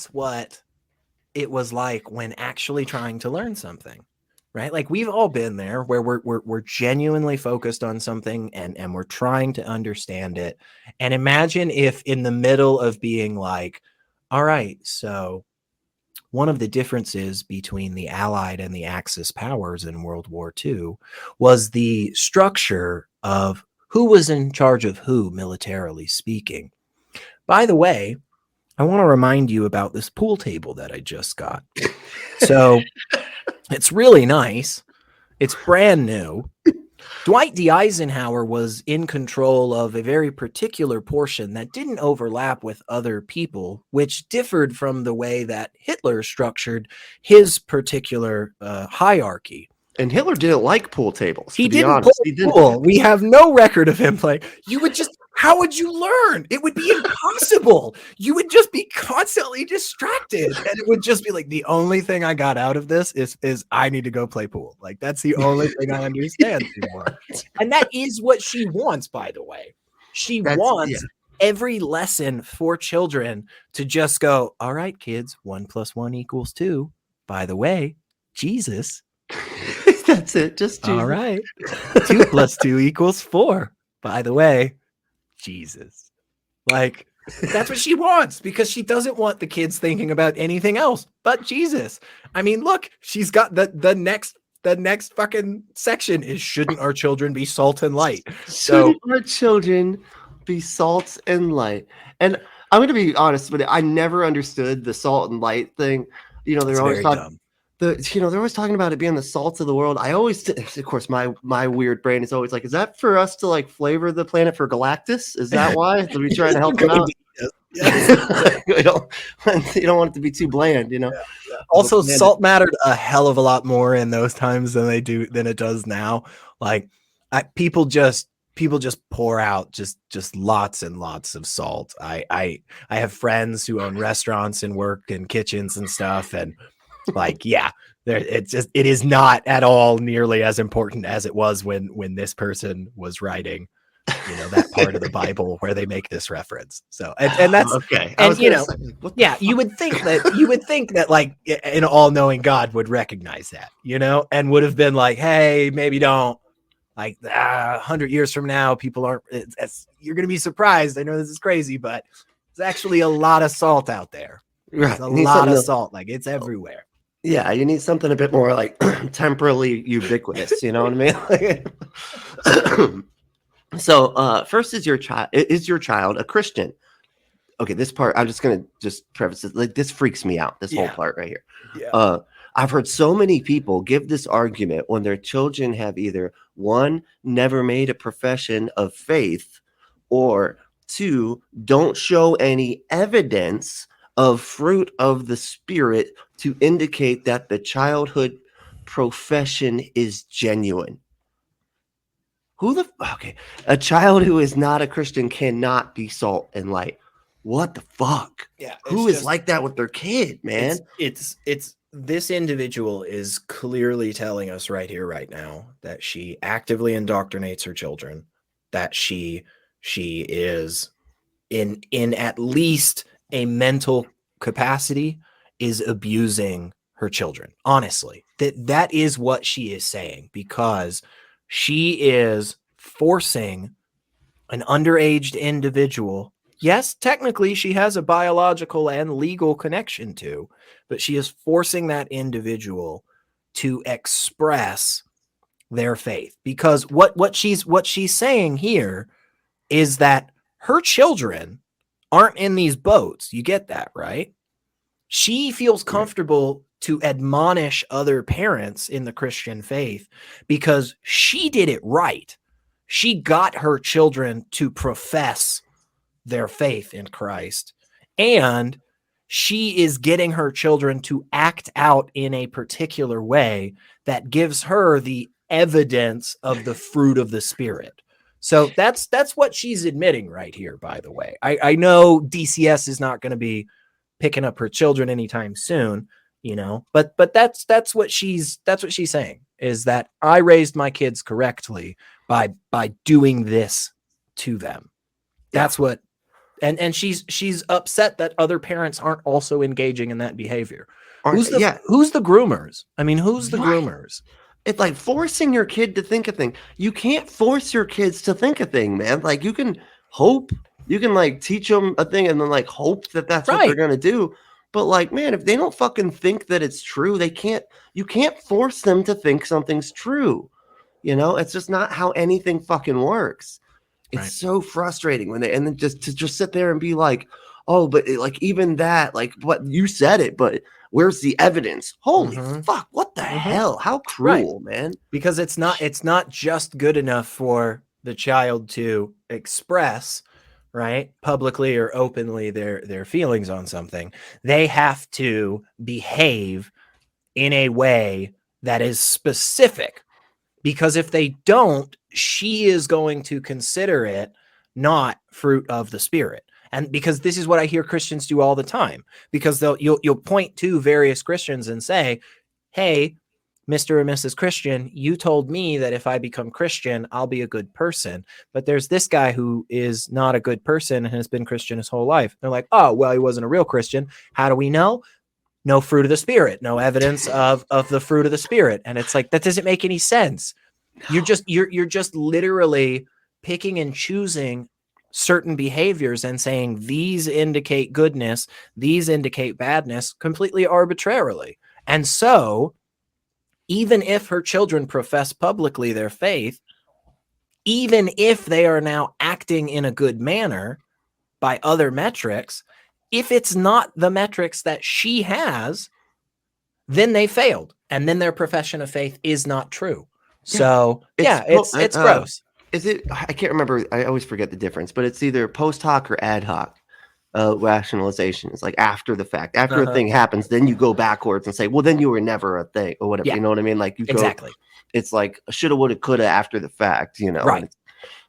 what it was like when actually trying to learn something, right? Like, we've all been there where we're genuinely focused on something and we're trying to understand it. And imagine if in the middle of being like, "All right, so one of the differences between the Allied and the Axis powers in World War II was the structure of who was in charge of who, militarily speaking. By the way, I want to remind you about this pool table that I just got. So it's really nice. It's brand new. Dwight D. Eisenhower was in control of a very particular portion that didn't overlap with other people, which differed from the way that Hitler structured his particular hierarchy. And Hitler didn't like pool tables. He To be didn't honest, play pool. We have no record of him playing. You would just how would you learn? It would be impossible. You would just be constantly distracted. And it would just be like, the only thing I got out of this is I need to go play pool. Like, that's the only thing I understand anymore. And that is what she wants, by the way. She wants every lesson for children to just go, all right, kids, 1 + 1 = 2. By the way, Jesus. That's it. Just Jesus. All right. 2 + 2 = 4. By the way, Jesus. Like, that's what she wants, because she doesn't want the kids thinking about anything else but Jesus. I mean, look, she's got the next fucking section is, shouldn't our children be salt and light? Shouldn't our children be salt and light? And I'm going to be honest with it. I never understood the salt and light thing. You know, they're always talking. They're always talking about it being the salt of the world. I always, of course, my weird brain is always like, is that for us to like flavor the planet for Galactus? Is that why? Are we trying to help them out? You don't want it to be too bland, you know. Yeah. Also, salt mattered a hell of a lot more in those times than it does now. Like, people just pour out just lots and lots of salt. I have friends who own restaurants and work in kitchens and stuff, and like, yeah, it is not at all nearly as important as it was when this person was writing, you know, that part of the Bible where they make this reference. So, and that's okay. And you know, yeah, you would think that like an all-knowing God would recognize that, you know, and would have been like, hey, maybe don't. Like, 100 years from now, people aren't. You're going to be surprised. I know this is crazy, but there's actually a lot of salt out there. There's a lot of salt. Like, it's everywhere. Yeah, you need something a bit more like temporally ubiquitous. You know what I mean? So, first, is your child a Christian? Okay, this part I'm just gonna preface it. Like, this freaks me out. This whole part right here. Yeah. I've heard so many people give this argument when their children have either 1, never made a profession of faith, or 2, don't show any evidence of fruit of the Spirit to indicate that the profession is genuine. A child who is not a Christian cannot be salt and light. What the fuck? Yeah. Who is like that with their kid, man? It's this individual is clearly telling us right here, right now, that she actively indoctrinates her children, that she is in at least a mental capacity is abusing her children. Honestly, that is what she is saying, because she is forcing an underage individual. Yes, technically she has a biological and legal connection to, but she is forcing that individual to express their faith, because what she's saying here is that her children aren't in these boats. You get that, right? She feels comfortable to admonish other parents in the Christian faith because she did it right. She got her children to profess their faith in Christ, and she is getting her children to act out in a particular way that gives her the evidence of the fruit of the Spirit. So that's what she's admitting right here, by the way. I know DCS is not going to be picking up her children anytime soon, you know, but that's what she's saying, is that I raised my kids correctly by doing this to them. That's what, and she's upset that other parents aren't also engaging in that behavior. Who's the groomers? I mean, who's the groomers? It's like forcing your kid to think a thing. You can't force your kids to think a thing, man. Like, you can hope, you can like teach them a thing and then like hope that that's what they're going to do. But like, man, if they don't fucking think that it's true, you can't force them to think something's true. You know, it's just not how anything fucking works. It's so frustrating when and then just sit there and be like, oh, but like, even that, like, what you said it, but where's the evidence? Holy fuck, what the hell? How cruel, man. Because it's not just good enough for the child to express, right, publicly or openly their feelings on something. They have to behave in a way that is specific, because if they don't, she is going to consider it not fruit of the Spirit. And because this is what I hear Christians do all the time, because you'll point to various Christians and say, hey, Mr. or Mrs. Christian, you told me that if I become Christian, I'll be a good person. But there's this guy who is not a good person and has been Christian his whole life. They're like, oh, well, he wasn't a real Christian. How do we know? No fruit of the Spirit, no evidence of the fruit of the Spirit. And it's like, that doesn't make any sense. You're just literally picking and choosing certain behaviors and saying these indicate goodness, these indicate badness completely arbitrarily. And so even if her children profess publicly their faith, even if they are now acting in a good manner by other metrics, if it's not the metrics that she has, then they failed. And then their profession of faith is not true. So it's gross. Is it? I can't remember. I always forget the difference, but it's either post hoc or ad hoc rationalization. It's like after the fact, after a thing happens, then you go backwards and say, well, then you were never a thing or whatever. Yeah. You know what I mean? Like you exactly. Go, it's like shoulda, woulda, coulda after the fact, you know? Right.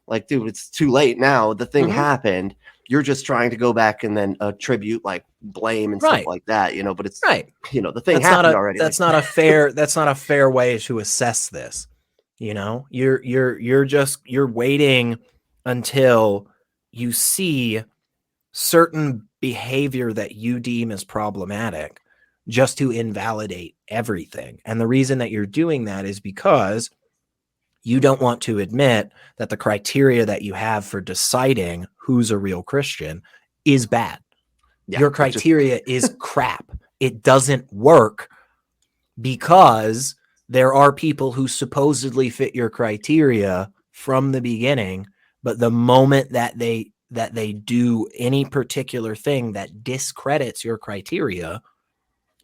Like, dude, it's too late now. The thing happened. You're just trying to go back and then attribute like blame and stuff like that, you know, but it's you know, the thing happened already. That's not a fair way to assess this. You know, you're waiting until you see certain behavior that you deem as problematic just to invalidate everything. And the reason that you're doing that is because you don't want to admit that the criteria that you have for deciding who's a real Christian is bad. Yeah, your criteria is crap. It doesn't work because there are people who supposedly fit your criteria from the beginning, but the moment that they do any particular thing that discredits your criteria,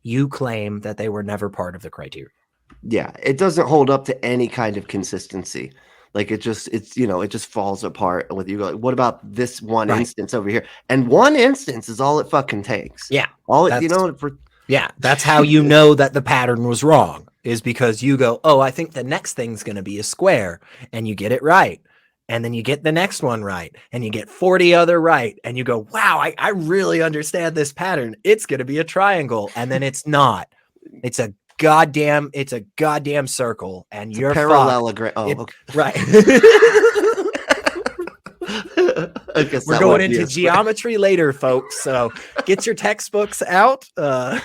you claim that they were never part of the criteria. Yeah, it doesn't hold up to any kind of consistency. Like it just falls apart with you. Like, what about this one instance over here? And one instance is all it fucking takes. Yeah. That's how you know that the pattern was wrong, is because you go, oh, I think the next thing's going to be a square, and you get it right. And then you get the next one right, and you get 40 other right. And you go, wow, I really understand this pattern. It's going to be a triangle. And then it's not. It's a goddamn circle, and you're parallelogram. Okay. Right. We're going into geometry later, folks. So get your textbooks out. Right.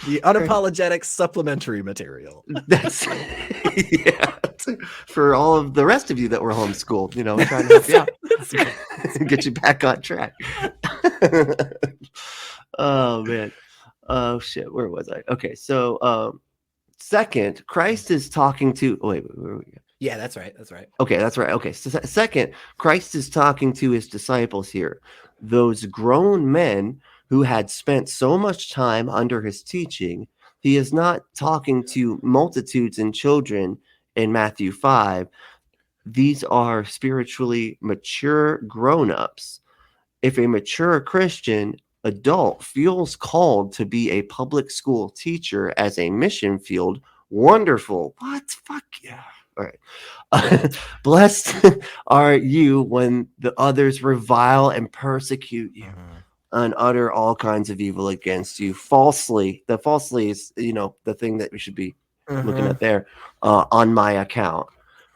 The unapologetic supplementary material. That's for all of the rest of you that were homeschooled. You know, trying to help you out, get you back on track. Oh man. Oh shit, where was I? Okay, so second, Christ is talking to where were we? Yeah, that's right. Okay, that's right. Okay, so second, Christ is talking to his disciples here, those grown men who had spent so much time under his teaching. He is not talking to multitudes and children in Matthew 5. These are spiritually mature grown-ups. If a mature Christian adult feels called to be a public school teacher as a mission field, wonderful. What? Fuck yeah. All right. Blessed are you when the others revile and persecute you and utter all kinds of evil against you falsely. The falsely is, you know, the thing that we should be looking at there on my account.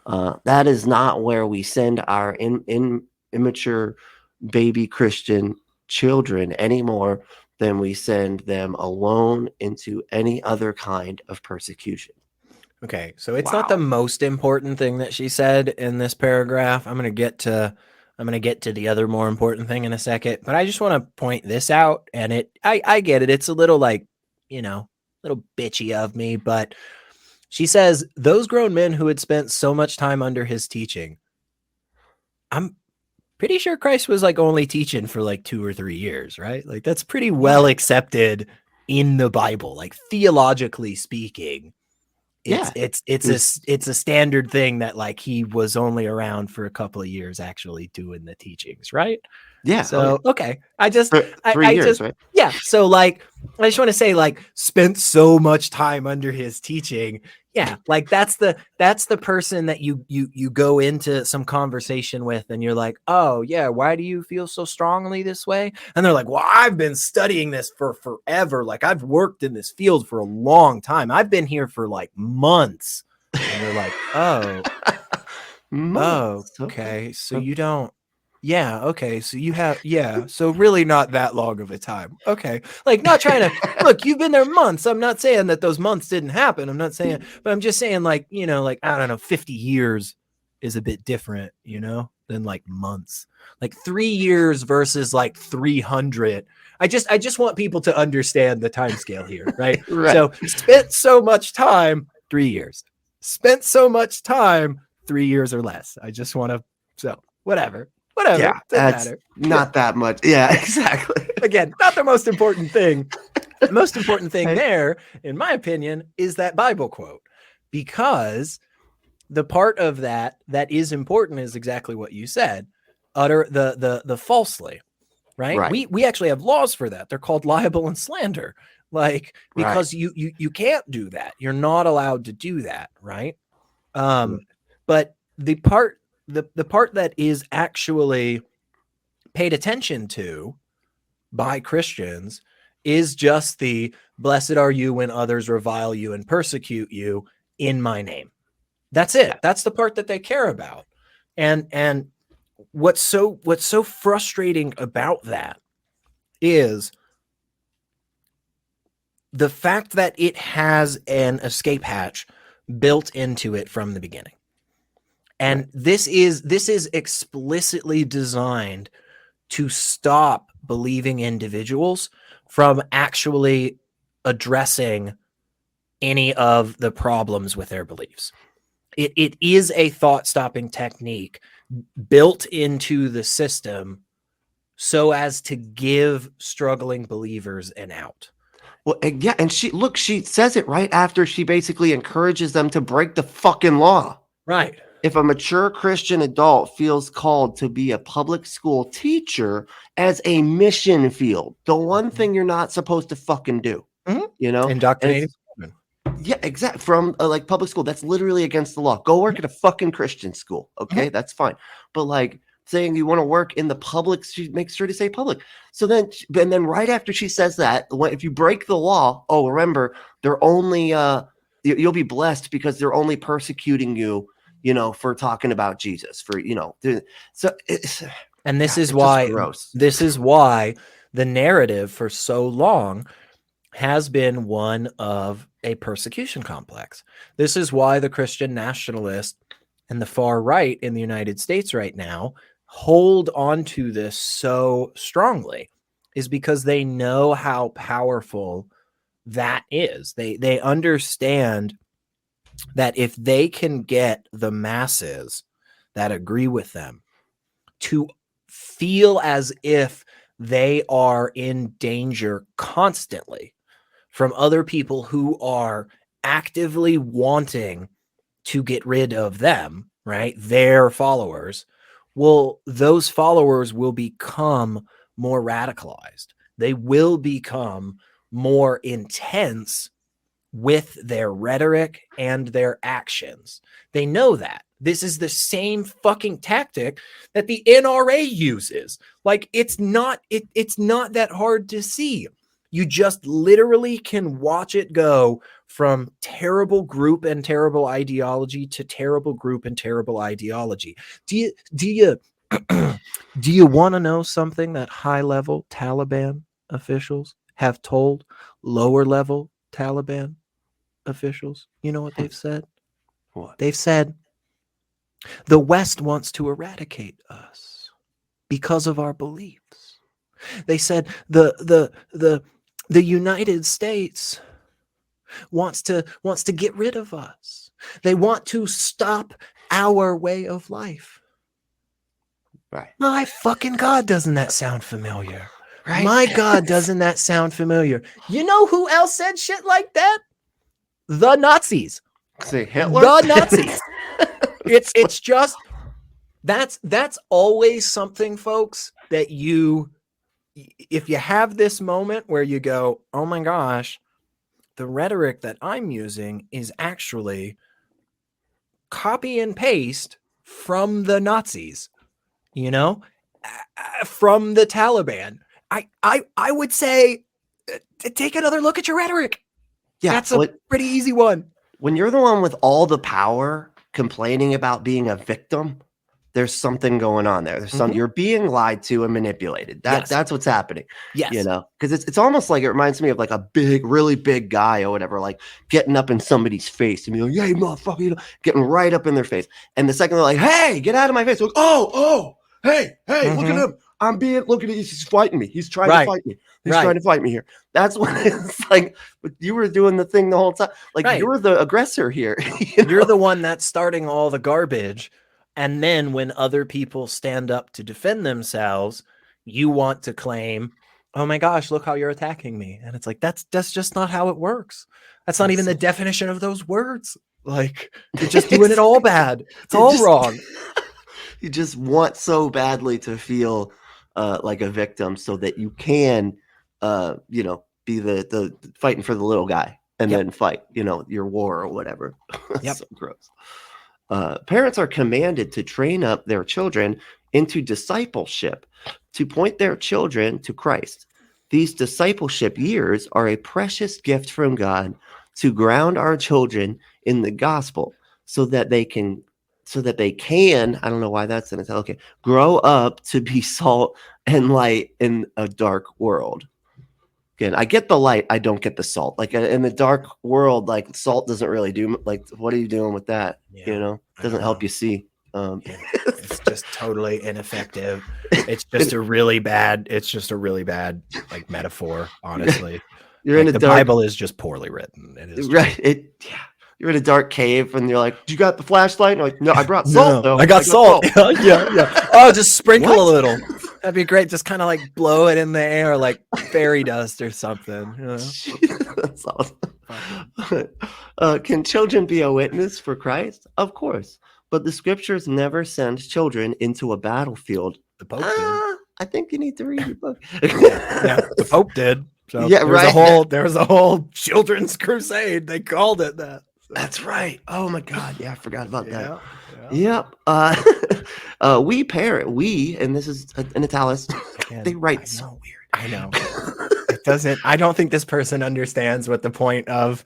That is not where we send our immature baby Christian children any more than we send them alone into any other kind of persecution. Okay, so it's not the most important thing that she said in this paragraph. I'm going to get to the other more important thing in a second, but I just want to point this out. And I get it. It's a little like, you know, a little bitchy of me, but she says those grown men who had spent so much time under his teaching. I'm pretty sure Christ was like only teaching for like 2 or 3 years, right? Like that's pretty well accepted in the Bible, like theologically speaking. It's a standard thing that like he was only around for a couple of years actually doing the teachings, right? Yeah. So, okay. I just, For 3 years, just, right? yeah. So like, I just want to say like spent so much time under his teaching. Yeah. Like that's the person that you go into some conversation with and you're like, oh yeah, why do you feel so strongly this way? And they're like, well, I've been studying this for forever. Like I've worked in this field for a long time. I've been here for like months. And you're like, oh, Months. okay. So Okay. you don't, yeah. Okay. So you have, yeah. So really not that long of a time. Okay. Like not trying to look, you've been there months. I'm not saying that those months didn't happen. I'm not saying, but I'm just saying like, like, I don't know, 50 years is a bit different, than like months, like 3 years versus like 300. I just want people to understand the time scale here. Right. Right. So spent so much time, 3 years, spent so much time, 3 years or less. I just want to, so whatever, Yeah, doesn't that's matter. not that much. Yeah, exactly. Again, not the most important thing. The most important thing Right. there, in my opinion, is that Bible quote, because the part of that is important is exactly what you said. Utter the falsely, right? Right. We actually have laws for that. They're called libel and slander. Like, Right. because you can't do that. You're not allowed to do that, right? But the part that is actually paid attention to by Christians is just the blessed are you when others revile you and persecute you in my name. That's it. Yeah. That's the part that they care about. And what's so frustrating about that is the fact that it has an escape hatch built into it from the beginning. And Right. this is explicitly designed to stop believing individuals from actually addressing any of the problems with their beliefs. It is a thought-stopping technique built into the system so as to give struggling believers an out. Well, yeah, and she says it right after she basically encourages them to break the fucking law. Right. If a mature Christian adult feels called to be a public school teacher as a mission field, the one thing you're not supposed to fucking do, Indoctrinating. Yeah, exactly. From like public school, that's literally against the law. Go work at a fucking Christian school. Okay, that's fine. But like saying you want to work in the public, she makes sure to say public. So then, and then right after she says that, if you break the law, oh, remember, they're only you'll be blessed because they're only persecuting you, for talking about Jesus. So it's, and this God, is it's why just gross. this is why the narrative for so long has been one of a persecution complex. This is why the Christian nationalists and the far right in the United States right now hold on to this so strongly, is because they know how powerful that is. They understand that if they can get the masses that agree with them to feel as if they are in danger constantly from other people who are actively wanting to get rid of them, right? Their followers. Well, those followers will become more radicalized. They will become more intense with their rhetoric and their actions. They know that. This is the same fucking tactic that the NRA uses. Like it's not that hard to see. You just literally can watch it go from terrible group and terrible ideology to terrible group and terrible ideology. Do you do you want to know something that high-level Taliban officials have told lower-level Taliban officials? You know what they've said? What? They've said the West wants to eradicate us because of our beliefs. They said the United States wants to get rid of us. They want to stop our way of life. Right. My fucking God, doesn't that sound familiar? Right. My God, doesn't that sound familiar? You know who else said shit like that? The Nazis. Say Hitler. The Nazis. It's just that's always something, folks, that if you have this moment where you go, oh my gosh, the rhetoric that I'm using is actually copy and paste from the Nazis, from the Taliban. I would say take another look at your rhetoric. Yeah, that's a pretty easy one. When you're the one with all the power complaining about being a victim, there's something going on there. There's you're being lied to and manipulated. That's what's happening. Yes. Because it's almost like, it reminds me of like a really big guy or whatever, like getting up in somebody's face and being like, hey, motherfucker, getting right up in their face. And the second they're like, hey, get out of my face. Like, oh, hey, look at him. Look at him. He's fighting me. He's trying to fight me. He's trying to fight me here. That's when it's like, you were doing the thing the whole time. Like, you're the aggressor here. You're the one that's starting all the garbage. And then when other people stand up to defend themselves, you want to claim, oh my gosh, look how you're attacking me. And it's like, that's just not how it works. That's not even the definition of those words. Like, you're just doing it all bad. It's all wrong. You just want so badly to feel like a victim so that you can, be the fighting for the little guy and then fight, your war or whatever. That's so gross. Parents are commanded to train up their children into discipleship, to point their children to Christ. These discipleship years are a precious gift from God to ground our children in the gospel so that they can, I don't know why that's in it. Okay. Grow up to be salt and light in a dark world. Again, I get the light. I don't get the salt. Like in the dark world, like salt doesn't really do, like, what are you doing with that? Doesn't help you see. It's just totally ineffective. It's just a really bad like metaphor, honestly. You're in a the dark, Bible is just poorly written. It is right. You're in a dark cave and you're like, you got the flashlight? And you're like, no, I brought salt though. I got salt. Yeah. Oh, just sprinkle a little. That'd be great. Just kind of like blow it in the air like fairy dust or something. That's awesome. Can children be a witness for Christ? Of course. But the scriptures never send children into a battlefield. The Pope did. I think you need to read your book. Yeah, the Pope did. So there was a whole children's crusade. They called it that. So. That's right. Oh my God. Yeah, I forgot about that. Yeah. Yep. We, and this is in italics. They write so weird. I know. I don't think this person understands what the point of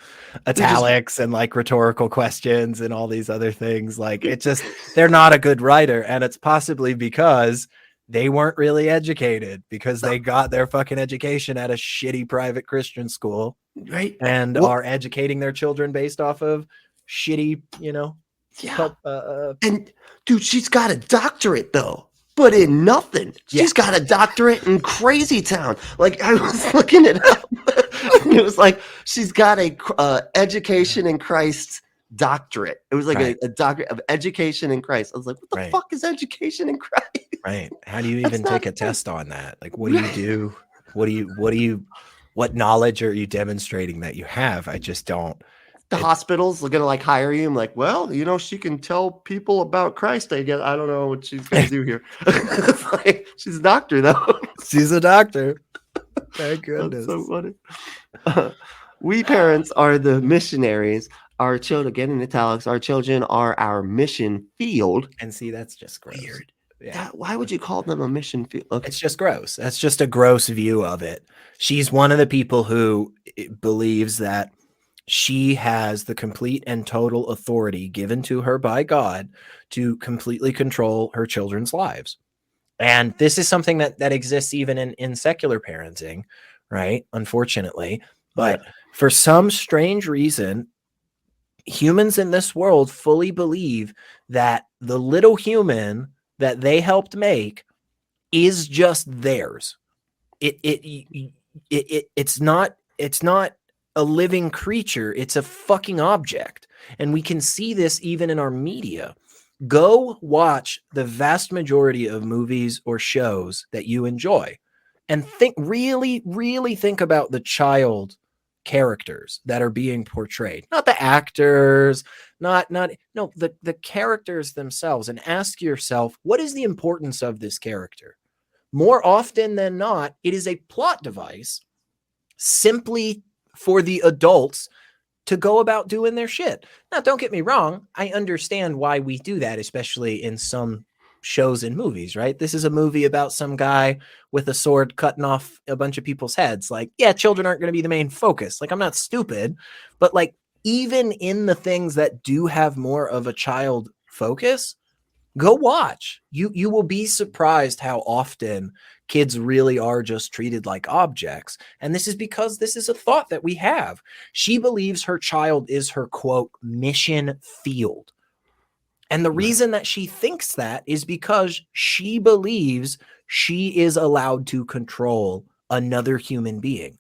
italics and like rhetorical questions and all these other things. Like they're not a good writer. And it's possibly because they weren't really educated, because they got their fucking education at a shitty private Christian school. Right. And are educating their children based off of shitty, and dude, she's got a doctorate though. But in nothing. She's got a doctorate in Crazy Town. Like, I was looking it up. It was like, she's got a education in Christ doctorate. It was like a doctorate of education in Christ. I was like, what the fuck is education in Christ? Right. How do you even take a test on that? Like, what do you do? What knowledge are you demonstrating that you have? I just don't. The hospitals are going to like hire you. I'm like, well, she can tell people about Christ. I guess I don't know what she's going to do here. It's like, she's a doctor though. She's a doctor. Thank goodness. That's so funny. We parents are the missionaries. Our children, again in italics, our children are our mission field. And see, that's just gross. Weird. Yeah. Why would you call them a mission field? Okay. It's just gross. That's just a gross view of it. She's one of the people who believes that she has the complete and total authority given to her by God to completely control her children's lives. And this is something that exists even in secular parenting, right? Unfortunately. But for some strange reason, humans in this world fully believe that the little human that they helped make is just theirs. It's not a living creature. It's a fucking object. And we can see this even in our media. Go watch the vast majority of movies or shows that you enjoy and really think about the child characters that are being portrayed, not the actors, the characters themselves, and ask yourself, what is the importance of this character? more often than not, it is a plot device simply for the adults to go about doing their shit. Now, don't get me wrong. I understand why we do that, especially in some shows and movies, right? This is a movie about some guy with a sword cutting off a bunch of people's heads. Like, yeah, children aren't going to be the main focus. Like, I'm not stupid, but like, even in the things that do have more of a child focus, go watch. You will be surprised how often kids really are just treated like objects. And this is because this is a thought that we have. She believes her child is her, quote, mission field. And the reason that she thinks that is because she believes she is allowed to control another human being.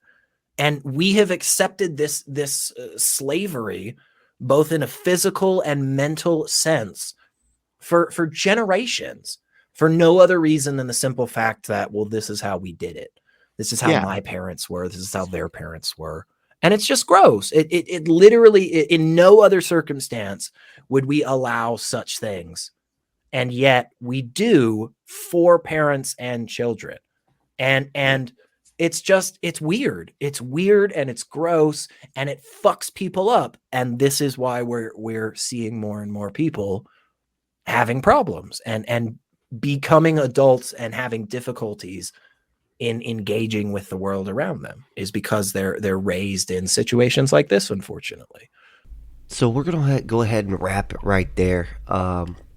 And we have accepted this slavery, both in a physical and mental sense, for generations, for no other reason than the simple fact that, well, this is how we did it. This is how my parents were. This is how their parents were. And it's just gross. It literally, in no other circumstance would we allow such things. And yet we do for parents and children. And it's weird. It's weird and it's gross and it fucks people up. And this is why we're seeing more and more people having problems and becoming adults and having difficulties in engaging with the world around them, is because they're raised in situations like this, unfortunately. So we're gonna go ahead and wrap it right there.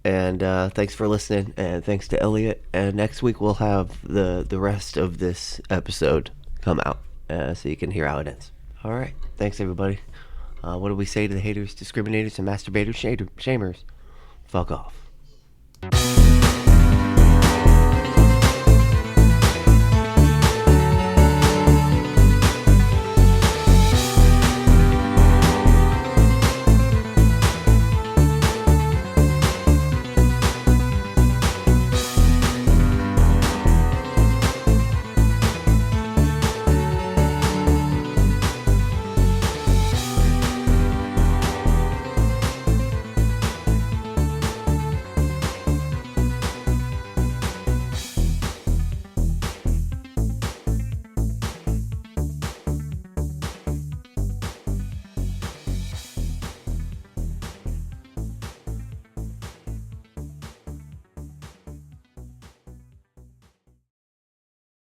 And thanks for listening, and thanks to Elliot. And next week we'll have the rest of this episode come out, so you can hear how it ends. All right, thanks everybody. What do we say to the haters, discriminators, and masturbators, shamers? Fuck off.